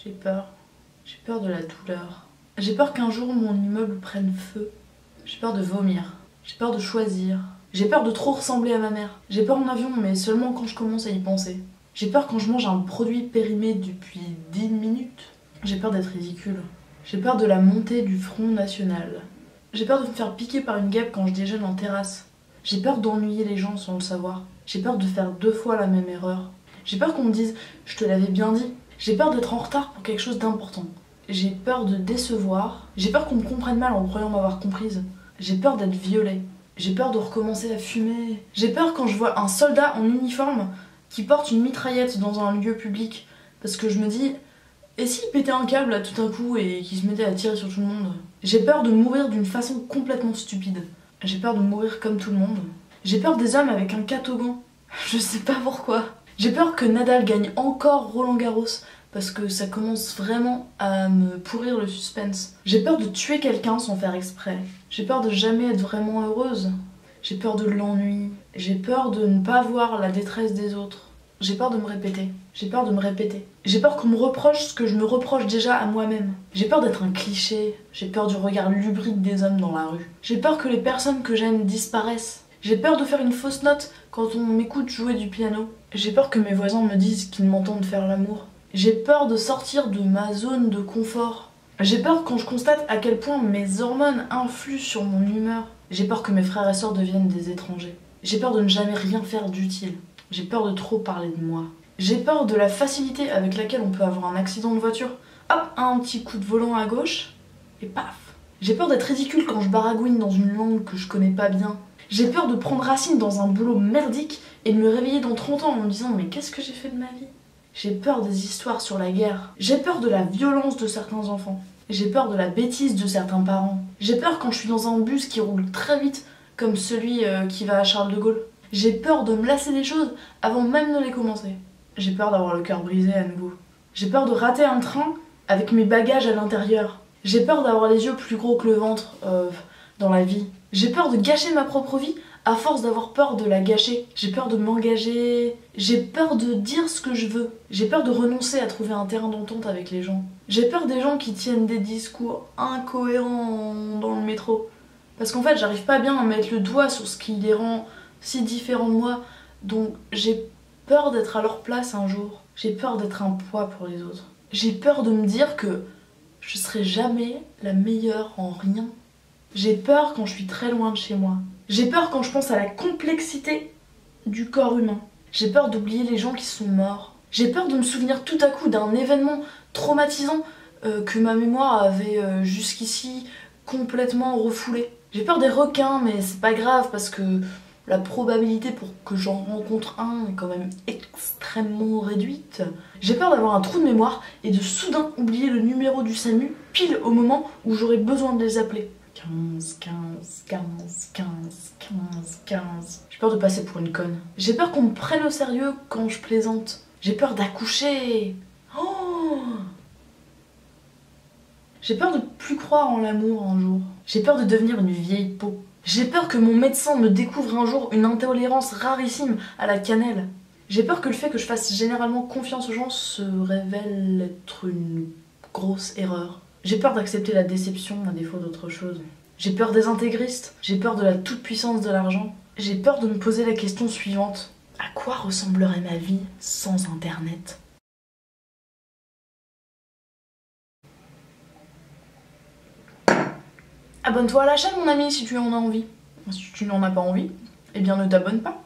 J'ai peur. J'ai peur de la douleur. J'ai peur qu'un jour mon immeuble prenne feu. J'ai peur de vomir. J'ai peur de choisir. J'ai peur de trop ressembler à ma mère. J'ai peur en avion, mais seulement quand je commence à y penser. J'ai peur quand je mange un produit périmé depuis 10 minutes. J'ai peur d'être ridicule. J'ai peur de la montée du Front National. J'ai peur de me faire piquer par une guêpe quand je déjeune en terrasse. J'ai peur d'ennuyer les gens sans le savoir. J'ai peur de faire 2 fois la même erreur. J'ai peur qu'on me dise « je te l'avais bien dit ». J'ai peur d'être en retard pour quelque chose d'important. J'ai peur de décevoir. J'ai peur qu'on me comprenne mal en croyant m'avoir comprise. J'ai peur d'être violée. J'ai peur de recommencer à fumer. J'ai peur quand je vois un soldat en uniforme qui porte une mitraillette dans un lieu public. Parce que je me dis, et s'il pétait un câble là tout d'un coup et qu'il se mettait à tirer sur tout le monde? J'ai peur de mourir d'une façon complètement stupide. J'ai peur de mourir comme tout le monde. J'ai peur des hommes avec un catogan. Je sais pas pourquoi. J'ai peur que Nadal gagne encore Roland Garros parce que ça commence vraiment à me pourrir le suspense. J'ai peur de tuer quelqu'un sans faire exprès. J'ai peur de jamais être vraiment heureuse. J'ai peur de l'ennui. J'ai peur de ne pas voir la détresse des autres. J'ai peur de me répéter. J'ai peur de me répéter. J'ai peur qu'on me reproche ce que je me reproche déjà à moi-même. J'ai peur d'être un cliché. J'ai peur du regard lubrique des hommes dans la rue. J'ai peur que les personnes que j'aime disparaissent. J'ai peur de faire une fausse note quand on m'écoute jouer du piano. J'ai peur que mes voisins me disent qu'ils m'entendent faire l'amour. J'ai peur de sortir de ma zone de confort. J'ai peur quand je constate à quel point mes hormones influent sur mon humeur. J'ai peur que mes frères et sœurs deviennent des étrangers. J'ai peur de ne jamais rien faire d'utile. J'ai peur de trop parler de moi. J'ai peur de la facilité avec laquelle on peut avoir un accident de voiture. Hop, un petit coup de volant à gauche, et paf. J'ai peur d'être ridicule quand je baragouine dans une langue que je connais pas bien. J'ai peur de prendre racine dans un boulot merdique et de me réveiller dans 30 ans en me disant mais qu'est-ce que j'ai fait de ma vie? J'ai peur des histoires sur la guerre. J'ai peur de la violence de certains enfants. J'ai peur de la bêtise de certains parents. J'ai peur quand je suis dans un bus qui roule très vite, comme celui qui va à Charles de Gaulle. J'ai peur de me lasser des choses avant même de les commencer. J'ai peur d'avoir le cœur brisé à nouveau. J'ai peur de rater un train avec mes bagages à l'intérieur. J'ai peur d'avoir les yeux plus gros que le ventre dans la vie. J'ai peur de gâcher ma propre vie à force d'avoir peur de la gâcher. J'ai peur de m'engager. J'ai peur de dire ce que je veux. J'ai peur de renoncer à trouver un terrain d'entente avec les gens. J'ai peur des gens qui tiennent des discours incohérents dans le métro. Parce qu'en fait, j'arrive pas bien à mettre le doigt sur ce qui les rend si différents de moi. Donc j'ai peur d'être à leur place un jour. J'ai peur d'être un poids pour les autres. J'ai peur de me dire que je serai jamais la meilleure en rien. J'ai peur quand je suis très loin de chez moi. J'ai peur quand je pense à la complexité du corps humain. J'ai peur d'oublier les gens qui sont morts. J'ai peur de me souvenir tout à coup d'un événement traumatisant que ma mémoire avait jusqu'ici complètement refoulé. J'ai peur des requins, mais c'est pas grave parce que la probabilité pour que j'en rencontre un est quand même extrêmement réduite. J'ai peur d'avoir un trou de mémoire et de soudain oublier le numéro du SAMU pile au moment où j'aurai besoin de les appeler. 15, 15, 15, 15, 15, 15. J'ai peur de passer pour une conne. J'ai peur qu'on me prenne au sérieux quand je plaisante. J'ai peur d'accoucher. Oh! J'ai peur de plus croire en l'amour un jour. J'ai peur de devenir une vieille peau. J'ai peur que mon médecin me découvre un jour une intolérance rarissime à la cannelle. J'ai peur que le fait que je fasse généralement confiance aux gens se révèle être une grosse erreur. J'ai peur d'accepter la déception à défaut d'autre chose. J'ai peur des intégristes. J'ai peur de la toute-puissance de l'argent. J'ai peur de me poser la question suivante. À quoi ressemblerait ma vie sans Internet ? Abonne-toi à la chaîne mon ami si tu en as envie. Si tu n'en as pas envie, eh bien ne t'abonne pas.